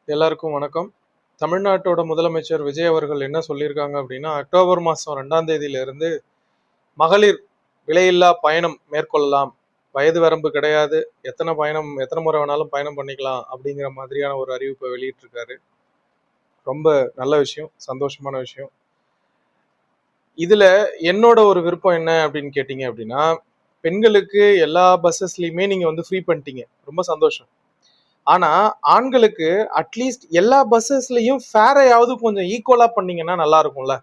எல்லாருக்கும் வணக்கம். தமிழ்நாட்டோட முதலமைச்சர் விஜய் அவர்கள் என்ன சொல்லியிருக்காங்க அப்படின்னா, அக்டோபர் மாதம் 2ஆம் தேதியிலிருந்து மகளிர் விலையில்லா பயணம் மேற்கொள்ளலாம். வயது வரம்பு கிடையாது. எத்தனை முறை வேணாலும் பயணம் பண்ணிக்கலாம் அப்படிங்கிற மாதிரியான ஒரு அறிவிப்பை வெளியிட்டிருக்காரு. ரொம்ப நல்ல விஷயம், சந்தோஷமான விஷயம். இதுல என்னோட ஒரு விருப்பம் என்ன அப்படின்னு கேட்டீங்க அப்படின்னா, பெண்களுக்கு எல்லா பஸ்ஸஸ்லயுமே நீங்க வந்து ஃப்ரீ பண்ணிட்டீங்க. ரொம்ப சந்தோஷம். ஆனா ஆண்களுக்கு அட்லீஸ்ட் எல்லா பஸ்ஸஸ்லயும் ஃபேரையாவது கொஞ்சம் ஈக்குவலா பண்ணீங்கன்னா நல்லா இருக்கும்ல.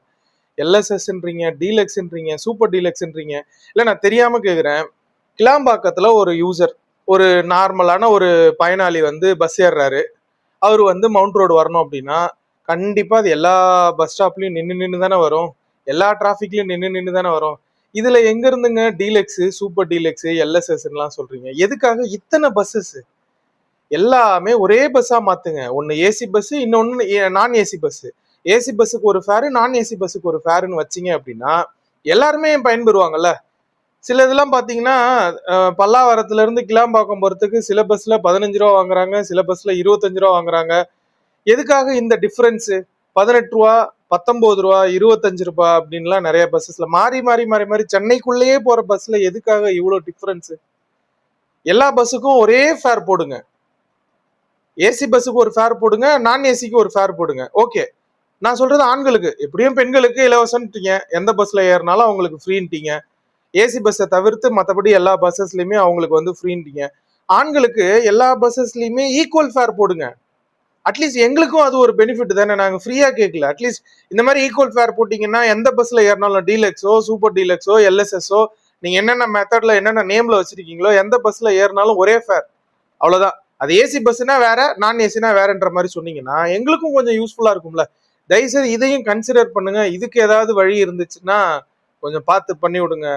எல்எஸ்எஸ்ன்றீங்க, டீலக்ஸ்ன்றீங்க, சூப்பர் டீலக்ஸ்ன்றீங்க. இல்ல நான் தெரியாம கேக்குறேன். கிளாம்பாக்கத்துல ஒரு யூசர், ஒரு நார்மலான ஒரு பயனாளி வந்து பஸ் ஏறுறாரு. அவரு வந்து மவுண்ட் ரோடு வரணும் அப்படின்னா கண்டிப்பா அது எல்லா பஸ் ஸ்டாப்லயும் நின்று நின்று தானே வரும். எல்லா டிராஃபிக்லயும் நின்று நின்று தானே வரும். இதுல எங்க இருந்துங்க டீலக்ஸ், சூப்பர் டீலக்ஸ், எல்எஸ்எஸ்லாம் சொல்றீங்க? எதுக்காக இத்தனை பஸ்ஸஸ்? எல்லாமே ஒரே பஸ்ஸா மாத்துங்க. ஒன்னு ஏசி பஸ், இன்னொன்னு நான் ஏசி பஸ். ஏசி பஸ்ஸுக்கு ஒரு ஃபேரு, நான் ஏசி பஸ்ஸுக்கு ஒரு ஃபேருன்னு வச்சிங்க அப்படின்னா எல்லாருமே பயன்பெறுவாங்கல்ல. சில இதெல்லாம் பாத்தீங்கன்னா பல்லாவரத்துல இருந்து கிளாம்பாக்கம் போறதுக்கு சில பஸ்ல 15 ரூபா வாங்குறாங்க, சில பஸ்ல 25 ரூபா வாங்குறாங்க. எதுக்காக இந்த டிஃபரன்ஸ்? 18 ரூபா, 19 ரூபா, 25 ரூபாய் அப்படின்லாம் நிறைய பஸ்ஸஸ்ல மாறி மாறி மாறி மாறி சென்னைக்குள்ளேயே போற பஸ்ல எதுக்காக இவ்வளவு டிஃபரன்ஸ்? எல்லா பஸ்ஸுக்கும் ஒரே ஃபேர் போடுங்க. ஏசி பஸ்ஸுக்கு ஒரு ஃபேர் போடுங்க, நான் ஏசிக்கு ஒரு ஃபேர் போடுங்க. ஓகே, நான் சொல்றது ஆண்களுக்கு. எப்படியும் பெண்களுக்கு இலவசம்ட்டீங்க, எந்த பஸ்ல ஏறினாலும் அவங்களுக்கு ஃப்ரீன்ட்டீங்க. ஏசி பஸ்ஸை தவிர்த்து மற்றபடி எல்லா பஸ்ஸஸ்லயுமே அவங்களுக்கு வந்து ஃப்ரீன்ட்டீங்க. ஆண்களுக்கு எல்லா பஸ்ஸஸ்லயுமே ஈக்குவல் ஃபேர் போடுங்க. அட்லீஸ்ட் எங்களுக்கும் அது ஒரு பெனிஃபிட் தானே. நாங்க ஃப்ரீயா கேட்கல. அட்லீஸ்ட் இந்த மாதிரி ஈக்குவல் ஃபேர் போட்டீங்கன்னா எந்த பஸ்ல ஏறினாலும் டீலக்ஸோ, சூப்பர் டீலக்ஸோ, எல்எஸ்எஸ்ஓ, நீங்க என்னென்ன மெத்தட்ல என்னென்ன நேம்ல வச்சிருக்கீங்களோ எந்த பஸ்ல ஏறினாலும் ஒரே ஃபேர். அவ்வளவுதான். அது ஏசி பஸ்னா வேற, நான் ஏசினா வேறன்ற மாதிரி சொன்னீங்கன்னா எங்களுக்கும் கொஞ்சம் யூஸ்ஃபுல்லா இருக்கும்ல. தயவுசெய்து இதையும் கன்சிடர் பண்ணுங்க. இதுக்கு ஏதாவது வழி இருந்துச்சுன்னா கொஞ்சம் பார்த்து பண்ணி விடுங்க.